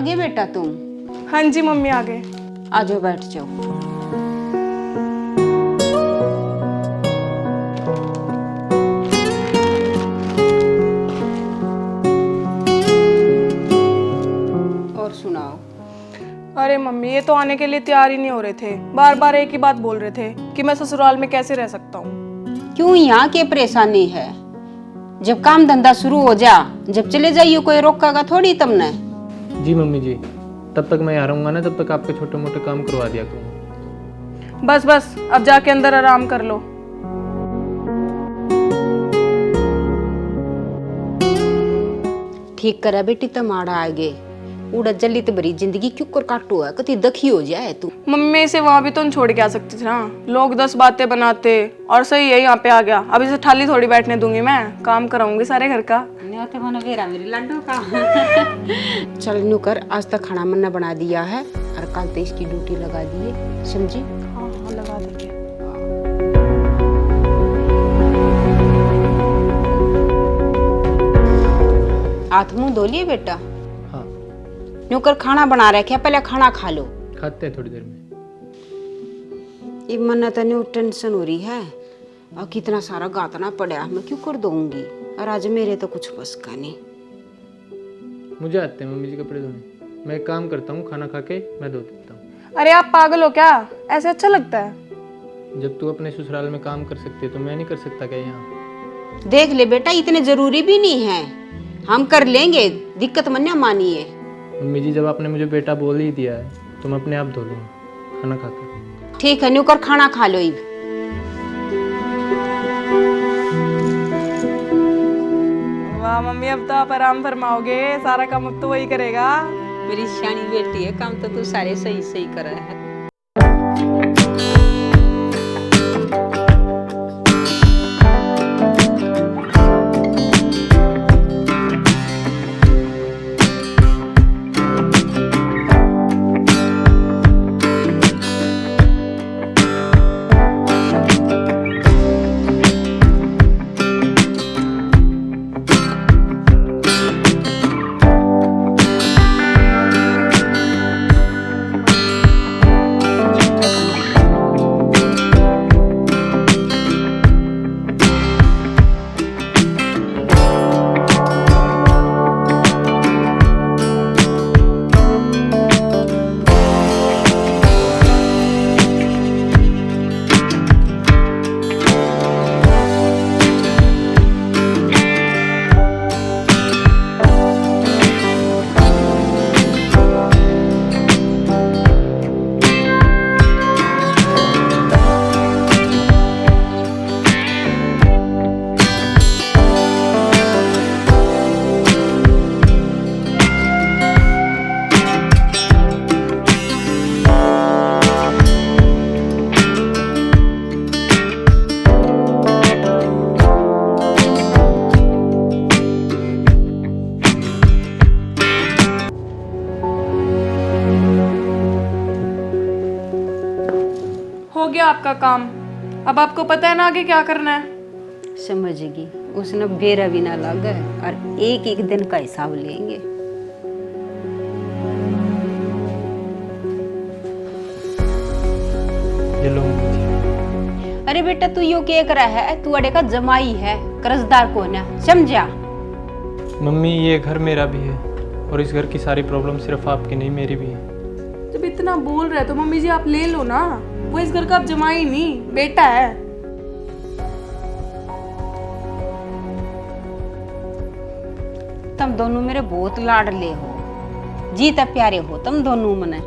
आगे बेटा तुम? हाँ जी मम्मी आ गए। आ जाओ बैठ जाओ। और सुनाओ। अरे मम्मी ये तो आने के लिए तैयार ही नहीं हो रहे थे, बार बार एक ही बात बोल रहे थे कि मैं ससुराल में कैसे रह सकता हूँ। क्यों, यहाँ की परेशानी है? जब काम धंधा शुरू हो जा, जब चले जाइए कोई रोकेगा थोड़ी तुमने। जी मम्मी जी, तब तक मैं यहाँ रहूँगा ना, तब तक आपके छोटे मोटे काम करवा दिया करूँगा। बस बस अब जाके अंदर आराम कर लो। ठीक करा बेटी, तुम्हारा आगे उड़ा जल्दी तो बड़ी जिंदगी क्यों कर काटो है, कति दखी हो जाए तू। मम्मी इसे वहां भी तो नहीं छोड़ के आ सकती थी ना, लोग 10 बातें बनाते और सही है यहाँ पे आ गया। अब इसे थाली थोड़ी बैठने दूंगी, मैं काम कराऊंगी सारे घर का। चल न्यू कर, आज तक खाना मन्ना बना दिया है और कल तो इसकी ड्यूटी लगा दिए, समझी? हाँ हाँ लगा देंगे। हाथ मुंह धो लिए बेटा? हाँ न्यू कर खाना बना रखे, पहले खाना खा लो। खाते हैं थोड़ी देर में। ये मन्ना तो न्यू टेंशन हो रही है और कितना सारा गातना पड़ा, मैं क्यों कर दूंगी, और आज मेरे तो कुछ बस का नहीं। मुझे आते हैं मम्मी जी कपड़े धोने। मैं एक काम करता हूँ, खाना खा के मैं धो देता हूँ। अरे आप पागल हो क्या, ऐसे अच्छा लगता है? जब तू अपने ससुराल में काम कर सकती है तो मैं नहीं कर सकता क्या यहाँ? देख ले बेटा, इतने जरूरी भी नहीं है, हम कर लेंगे, दिक्कत मन्ना मानिए। मम्मी जी जब आपने मुझे बेटा बोल ही दिया है तो मैं अपने आप धो लूँगा खाना खाकर। ठीक है न्यू कर खाना खा लो। इब वाह मम्मी, अब तो आप आराम फरमाओगे, सारा काम अब तो वही करेगा। मेरी शानी बेटी है, काम तो तू सारे सही सही कर रहा है। हो गया आपका काम, अब आपको पता है ना आगे क्या करना है। समझेगी, उसने बेरा भी ना लगा और एक एक दिन का हिसाब लेंगे। ये लो मम्मी जी। अरे बेटा तू यो क्या कर रहा है, तू अड़े का जमाई है, कर्जदार कौन है, समझा? मम्मी ये घर मेरा भी है और इस घर की सारी प्रॉब्लम सिर्फ आपकी नहीं मेरी भी है। जब इतना बोल रहे तो मम्मी जी आप ले लो ना, वो इस घर का अब जमाई नहीं बेटा है। तुम दोनों मेरे बहुत लाडले हो, जीता प्यारे हो तुम दोनों मने।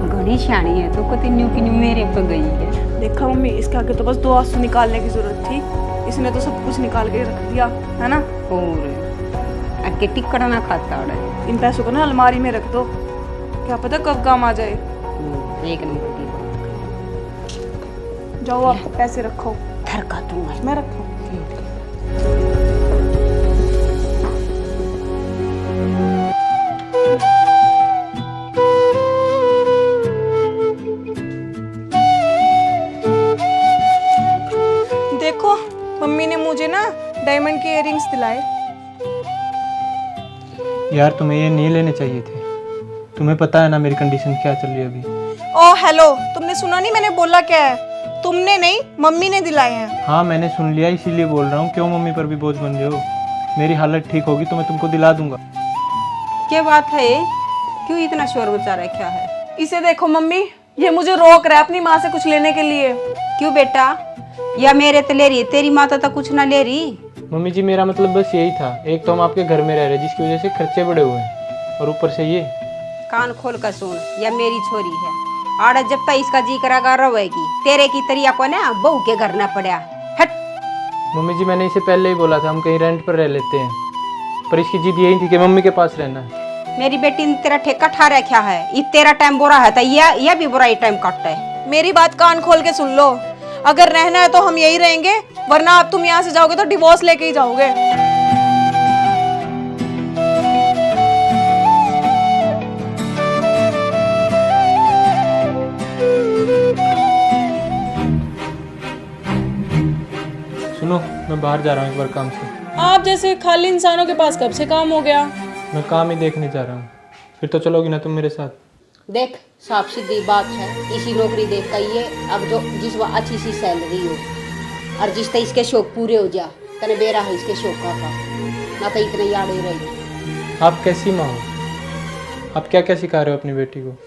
घनी शानी है तो कति न्यू की न्यू मेरे पे गई है। देखा मम्मी, इसके आगे तो बस 2 आंसू निकालने की जरूरत थी, इसने तो सब कुछ निकाल के रख दिया है ना। और आगे टिकड़ा ना खाता है। इन पैसों को ना अलमारी में रख दो, क्या पता कब काम आ जाए। एक नंबर की बात। जाओ आप पैसे रखो। थर का तू है। मैं रखूं? देखो मम्मी ने मुझे ना डायमंड के इयररिंग्स दिलाए। यार तुम्हें ये नहीं लेने चाहिए थे। तुम्हें पता है ना मेरी कंडीशन क्या चल रही है अभी। ओ हेलो, तुमने सुना नहीं मैंने बोला क्या है? तुमने नहीं, मम्मी ने दिलाए हैं। हाँ मैंने सुन लिया, इसीलिए बोल रहा हूँ। क्यों मम्मी पर भी बोझ बन रहे हो? मेरी हालत ठीक होगी तो मैं तुमको दिला दूंगा। क्या बात है ये? क्यों इतना शोर मचा रखा है? इसे देखो मम्मी, ये मुझे रोक रहा है अपनी माँ से कुछ लेने के लिए। क्यों बेटा? या मेरे तो ले रही, तेरी माता तो कुछ ना ले रही। मम्मी जी मेरा मतलब बस यही था। एक तो हम आपके घर में रह रहे जिसकी वजह से खर्चे बढ़े हुए हैं, और ऊपर से ये। कान खोल कर सुन, या मेरी छोरी है आड़ा, जब तक इसका जी करागा रोएगी। तेरे की तरिया को ना बहू के घर ना पड़ा। हट। मम्मी जी मैंने इसे पहले ही बोला था हम कहीं रेंट पर रह लेते हैं, पर इसकी जिद यही थी कि मम्मी के पास रहना है। मेरी बेटी ने तेरा ठेका ठा रखा है। ये तेरा टाइम बुरा है तो यह भी बुरा ही टाइम काटता है। मेरी बात कान खोल के सुन लो। अगर रहना है तो हम यही रहेंगे, वरना आप तुम यहाँ से जाओगे तो डिवोर्स लेके ही जाओगे। सुनो मैं बाहर जा रहा हूँ एक बार काम से। आप जैसे खाली इंसानों के पास कब से काम हो गया? मैं काम ही देखने जा रहा हूँ। फिर तो चलोगी ना तुम मेरे साथ? देख साफ सीधी बात है, इसी नौकरी देख कर ये अब जो जिस वह अच्छी सी सैलरी हो और जिस तरह इसके शौक पूरे हो जा, तने बेरा है इसके शौक का ना तो इतने याद ही रही। आप कैसी माँ हो? आप क्या क्या सिखा रहे हो अपनी बेटी को?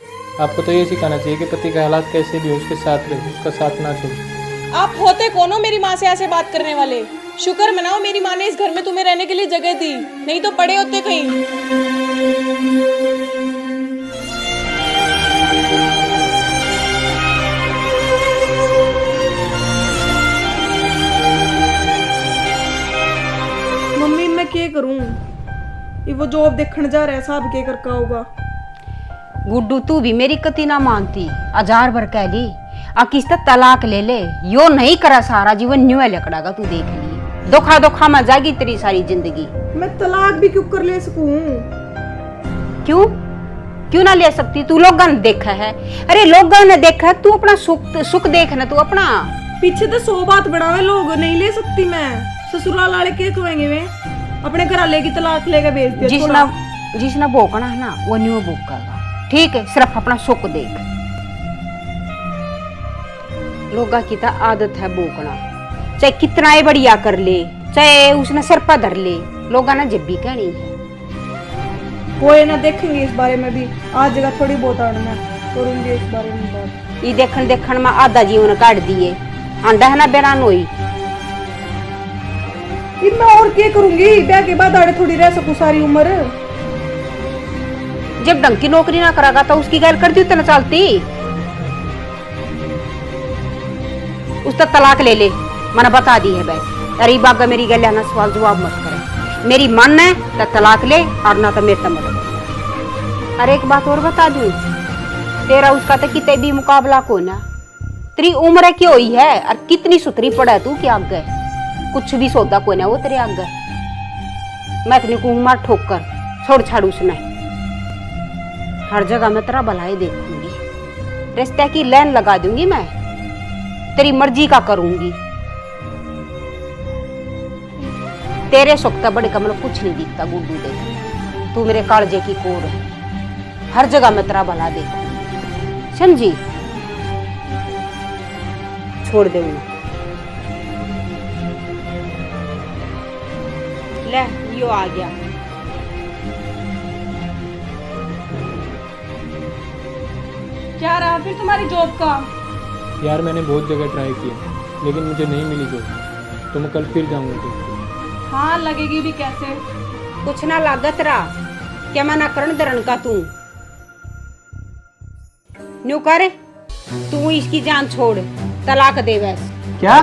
आपको तो ये सिखाना चाहिए कि पति का हालात कैसे भी हो उसके साथ रहे, उसका साथ ना छोड़ो। आप होते कौन हो मेरी माँ से ऐसे बात करने वाले? शुक्र मनाओ मेरी माँ ने इस घर में तुम्हें रहने के लिए जगह दी, नहीं तो पड़े होते कहीं। मम्मी मैं क्या करूं? ये वो जॉब देखने जा रहा है, साहब के करका होगा। गुड्डू तू भी मेरी कति ना मानती, 1000 भर कह ली आ किस्त तलाक ले ले, यो नहीं करा सारा जीवन न्यू है लकड़ागा। तू देख ली धोखा धोखा में जाएगी तेरी सारी जिंदगी। मैं तलाक भी क्यों कर ले सकूं? क्यों क्यों ना ले सकती? तू लोगों ने देखा है। अरे लोगों ने देखा है, तू अपना सुख देख ना। तू अपना पीछे तो 100 बात बढ़ावे लोग, नहीं ले सकती मैं। ससुराल वाले क्या कहेंगे? वे अपने घर वाले की तलाक लेकर भेज दिया। जिसना भोकना है ना वो न्यू भोकेगा, ठीक है? सिर्फ अपना सुख देख। लोगा की तो आदत है भोकना, चाहे कितना ही बढ़िया कर ले, चाहे उसने सिर पर धर ले, लोगा ना जब भी कहनी है। कोई ना देखेंगे इस बारे में भी, आज जगह थोड़ी बहुत आना करूंगी इस बारे में बात। ये देखन में आधा जीवन काट दिए, अंडा है ना बेरान हुई। मैं और क्या करूंगी? ब्याह के बाद आड़े थोड़ी रह सकूं सारी उम्र। जब ढंग की नौकरी ना करागा तो उसकी गैर करती उतना चलती। उसका तलाक ले ले, मैंने बता दी है बस। अरे बागा मेरी गल ना सवाल जवाब मत करे। मेरी मन है तो तलाक ले और ना तो मेरे मत। अरे एक बात और बता दूं, तेरा उसका तो कितने भी मुकाबला को ना। तेरी उम्र क्या हुई है और कितनी सुतरी पड़ा है तू क्या आगे? कुछ भी सौदा को ना वो तेरे आगे। मैं तेने को मार ठोकर छोड़ छाड़ उसने। हर जगह मैं तेरा भलाई देखूंगी, रिश्ते की लाइन लगा दूंगी, मैं तेरी मर्जी का करूंगी। तेरे सुखता बड़े कमल कुछ नहीं दिखता गुड्डू देख, तू मेरे कालजे की कोर है। हर जगह मैं तेरा भला देखूंगी, समझी? छोड़ दे उन्हें। ले यो आ गया। क्या रहा फिर तुम्हारी जॉब का? यार मैंने बहुत जगह ट्राई किया लेकिन मुझे नहीं मिली जॉब, तो मैं कल फिर जाऊंगा तो। हाँ लगेगी भी कैसे? कुछ ना लागत रहा, क्या मना करण दरण का तू न्यू कर। तू इसकी जान छोड़, तलाक दे बस। क्या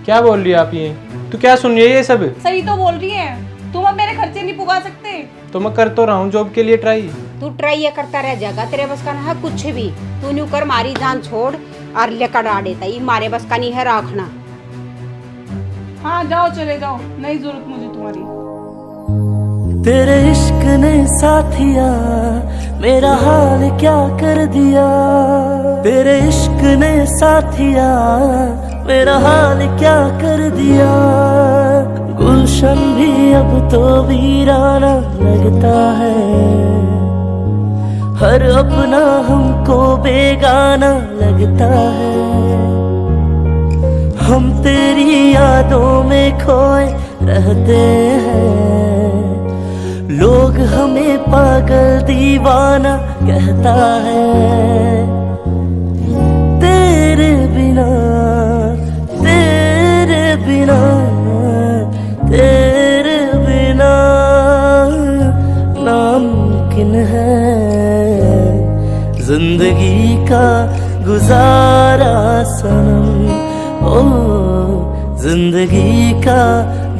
क्या बोल रही है आप? ये तू क्या सुन रही है ये सब? सही तो बोल रही है, तुम अब मेरे खर्चे नहीं पुगा सकते। तो मैं कर तो रहा हूँ जॉब के लिए ट्राई। तू ट्राई ये करता रह जाएगा, तेरे बस का ना है कुछ भी। तू न्यू कर, मारी जान छोड़ और लेकर आ देता। ये मारे बस का नहीं है राखना। हाँ जाओ चले जाओ, नहीं जरूरत मुझे तुम्हारी। तेरे इश्क ने साथिया मेरा हाल क्या कर दिया, तेरे इश्क ने साथिया मेरा हाल क्या कर दिया। गुलशन भी अब तो वीराना लगता है, हर अपना हमको बेगाना लगता है। हम तेरी यादों में खोए रहते हैं, लोग हमें पागल दीवाना कहता है। तेरे बिना तेरे बिना तेरे बिना नामुमकिन है जिंदगी का गुजारा सनम। ओ जिंदगी का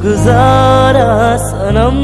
गुजारा सनम।